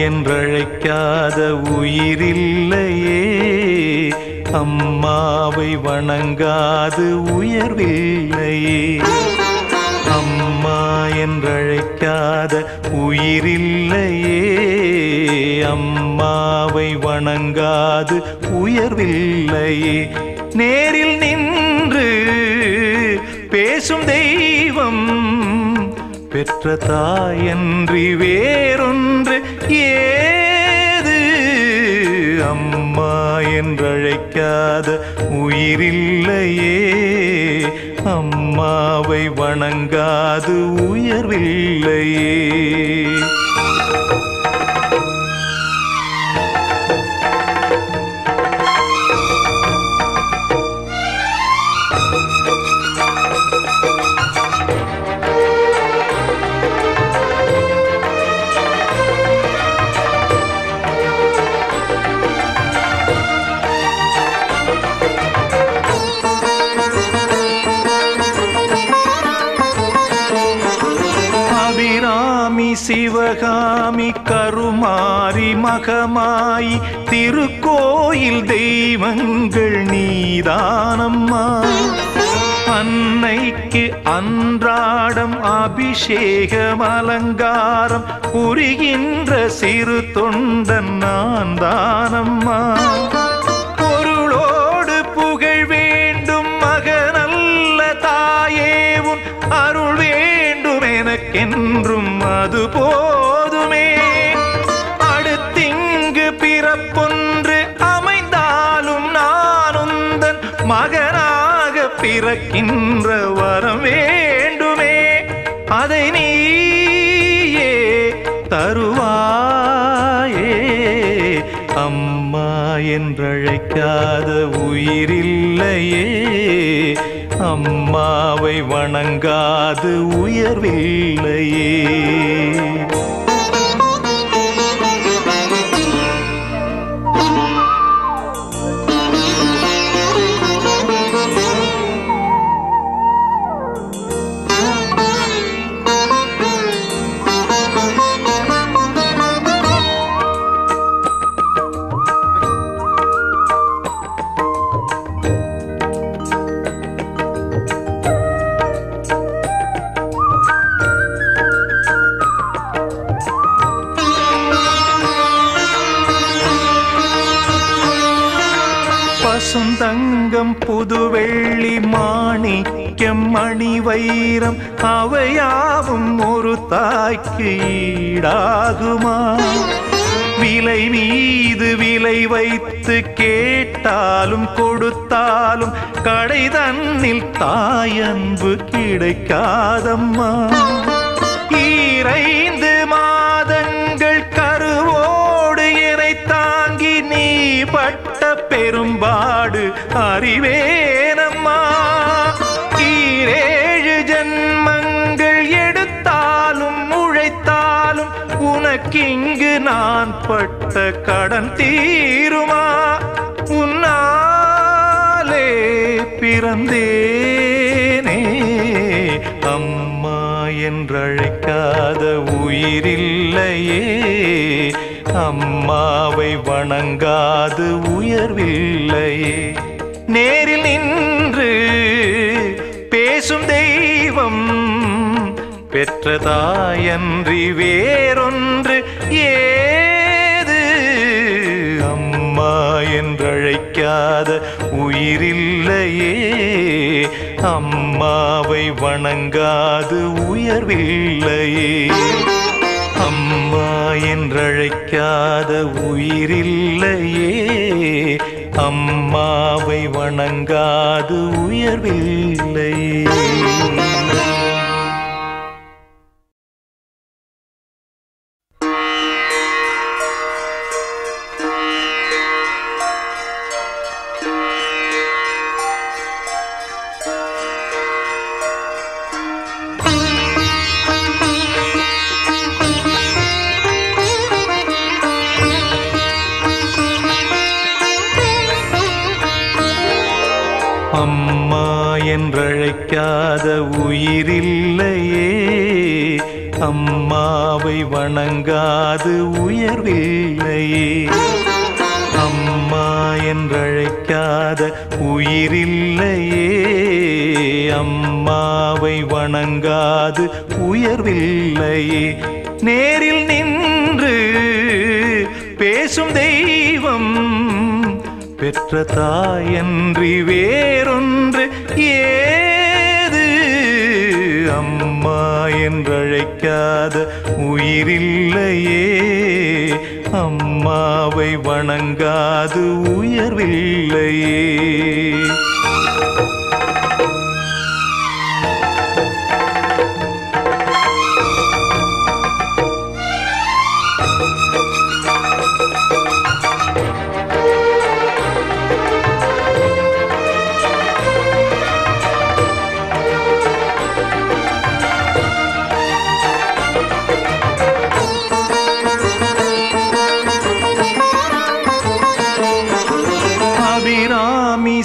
என்றழைக்காத உயிரில்லையே, அம்மாவை வணங்காது உயர்வில்லையே. அம்மா என்றழைக்காத உயிரில்லையே, அம்மாவை வணங்காது உயர்வில்லையே. நேரில் நின்று பேசும் தெய்வம் பெற்ற தாயன்றி வேறொன்று ஏது. அம்மா என்றழைக்காத உயிரில்லையே, அம்மாவை வணங்காது உயர்வில்லையே. சிவகாமி கருமாரி மகமாயி திருக்கோயில் தெய்வங்கள் நீதானம்மா. அன்னைக்கு அன்றாடம் அபிஷேகம் அலங்காரம் புரிகின்ற சிறு தொண்டன் நான் தானம்மா. பொருளோடு புகழ் வேண்டும் மகனல்ல தாயே, உன் அருள் வேண்டும் எனக்கென்றும் அது போதுமே. அடுத்திங்கு பிறப்பொன்று அமைந்தாலும் நான் உந்தன் மகனாக பிறக்கின்ற வரம் வேண்டுமே. அதை நீயே தருவாயே. அம்மா என்றழைக்காத உயிரில்லையே, அம்மாவை வணங்காது உயர்வில்லையே. தங்கம் புதுவெள்ளி மாணிக்கம் மணி வைரம் அவையாவும் ஒரு தாய்க்கு ஈடாகுமா? விலை மீது விலை வைத்து கேட்டாலும் கொடுத்தாலும் கடை தன்னில் தாயன்பு கிடைக்காதம்மா. 2 மாதங்கள் கருவோடு என்னை தாங்கி நீ பட்ட பெரும்பாடு அறிவேனம்மா. 7 ஜன்மங்கள் எடுத்தாலும் உழைத்தாலும் உனக்கிங்கு நான் பட்ட கடன் தீருமா? உன்னாலே பிறந்தேனே. அம்மா என்றழைக்காத உயிரில்லையே, அம்மாவை வணங்காது உயர்வில்லையே. நேரில் நின்று பேசும் தெய்வம் பெற்ற தாயன்றி வேறொன்று ஏது. அம்மா என்றழைக்காத உயிரில்லையே, அம்மாவை வணங்காது உயர்வில்லையே. அம்மா என்றழைக்காத உயிரில்லையே, அம்மாவை வணங்காது உயர்வில்லையே. அம்மா என்றழைக்காத உயிரில்லையே, அம்மாவை வணங்காது உயர்வில்லையே. அம்மா என்றழைக்காத உயிரில்லையே, அம்மாவை வணங்காது உயர்வில்லையே. நேரில் நின்று பேசும் தெய்வம் பெற்ற தாயன்றி வேறொன்று ஏது? அம்மா என்றழைக்காத உயிரில்லையே, அம்மாவை வணங்காது உயர்வில்லையே.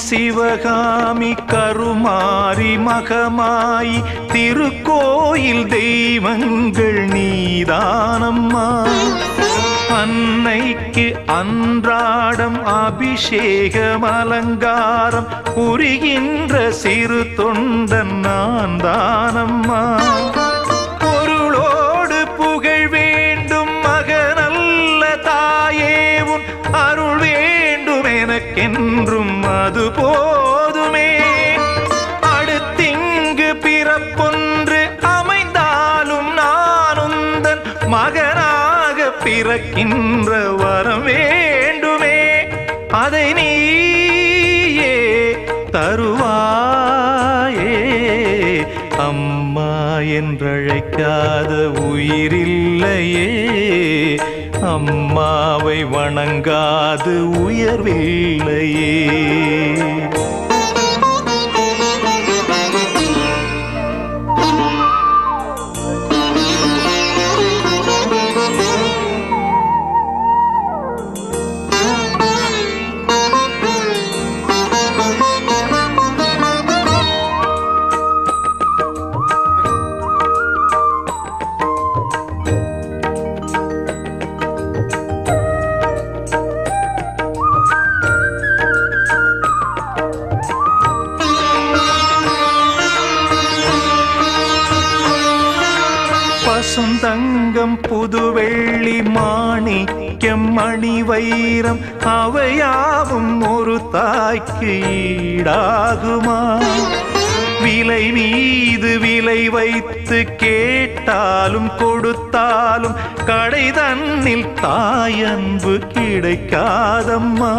சிவகாமி கருமாரி மகமாயி திருக்கோயில் தெய்வங்கள் நீதானம்மா. அன்னைக்கு அன்றாடம் அபிஷேகம் அலங்காரம் புரிகின்ற சிறு தொண்டன் நான் தானம்மா. பொருளோடு புகழ் வேண்டும் மகனல்ல தாயே, உன் அருள் வேண்டும் எனக்கென்றும் அது போதுமே. அடுத்திங்கு பிறப்பொன்று அமைந்தாலும் நான் உந்தன் மகனாக பிறக்கின்ற வரம் வேண்டுமே. அதை நீயே தருவாயே. அம்மா என்றழைக்காத உயிரில்லையே, அம்மாவை வணங்காது உயர்வில்லையே. தங்கம் புதுவெள்ளி மாணிக்கம் மணி வைரம் அவையாவும் ஒரு தாய்க்கு ஈடாகுமா? விலை மீது விலை வைத்து கேட்டாலும் கொடுத்தாலும் கடை தன்னில் தாயன்பு கிடைக்காதம்மா.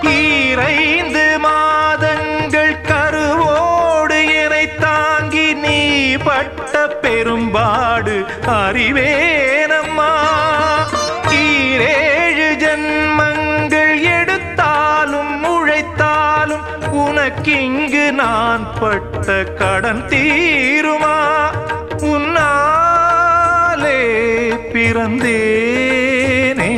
2 மாதங்கள் கருவோடு என்னை தாங்கி நீ பட்ட பெரும்பாடு அறிவேனம்மா. 7 ஜன்மங்கள் எடுத்தாலும் உழைத்தாலும் உனக்கிங்கு நான் பட்ட கடன் தீருமா? உன்னாலே பிறந்தேனே.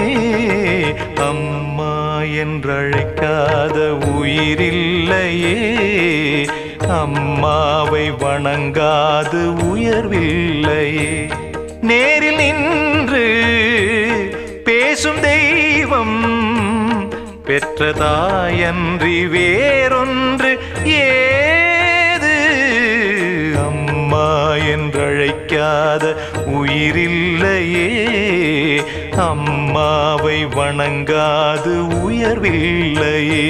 அம்மா என்றழைக்காத உயிரில்லையே, அம்மாவை வணங்காது உயர்வில்லையே. நேரில் நின்று பேசும் தெய்வம் பெற்ற தாயன்றி வேறொன்று ஏது? அம்மா என்றழைக்காத உயிரில்லையே, அம்மாவை வணங்காது உயர்வில்லையே.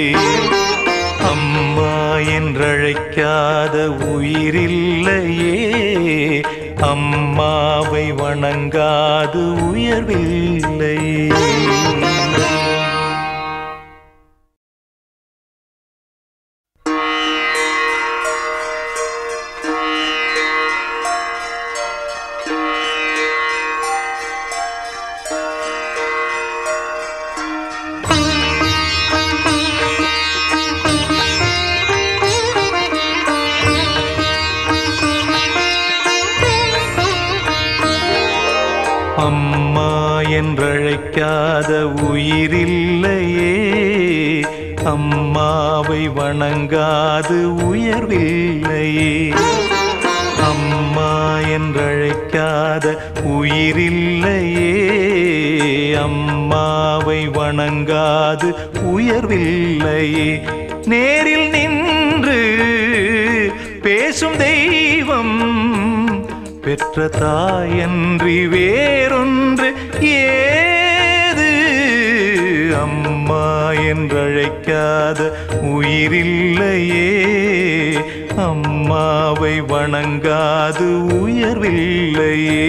அம்மா என்றழைக்காத உயிரில்லையே, அம்மாவை வணங்காது உயர்வில்லையே. அம்மா என்றழைக்காத உயிரில்லையே, அம்மாவை வணங்காது உயர்வில்லையே. அம்மா என்றழைக்காத உயிரில்லையே. அம்மாவை வணங்காது உயர்வில்லையே. நேரில் நின்று பேசும் தெய்வம் பெற்ற தாயன்றி வேறொன்று ஏது. அம்மா என்றழைக்காத உயிரில்லையே. அம்மாவை வணங்காது உயர்வில்லையே.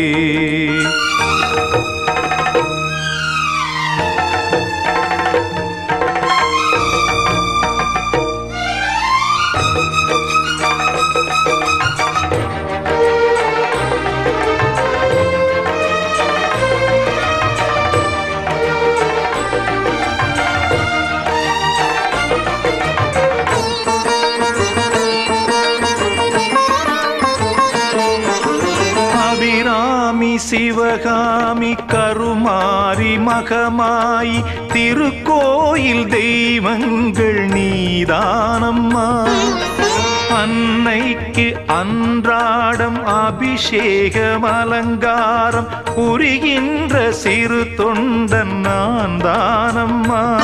அபிராமி சிவகாமி கருமாரி மகமாயி திருக்கோயில் தெய்வங்கள் நீதானம்மா. அன்னைக்கு அன்றாடம் அபிஷேகம் அலங்காரம் புரிகின்ற சிறு தொண்டன் நான் தானம்மா.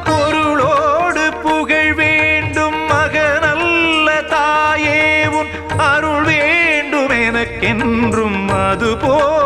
பொருளோடு புகழ் வேண்டும் மகனல்ல தாயே உன் அருள் வேண்டும் எனக்கென்றும் அதுபோ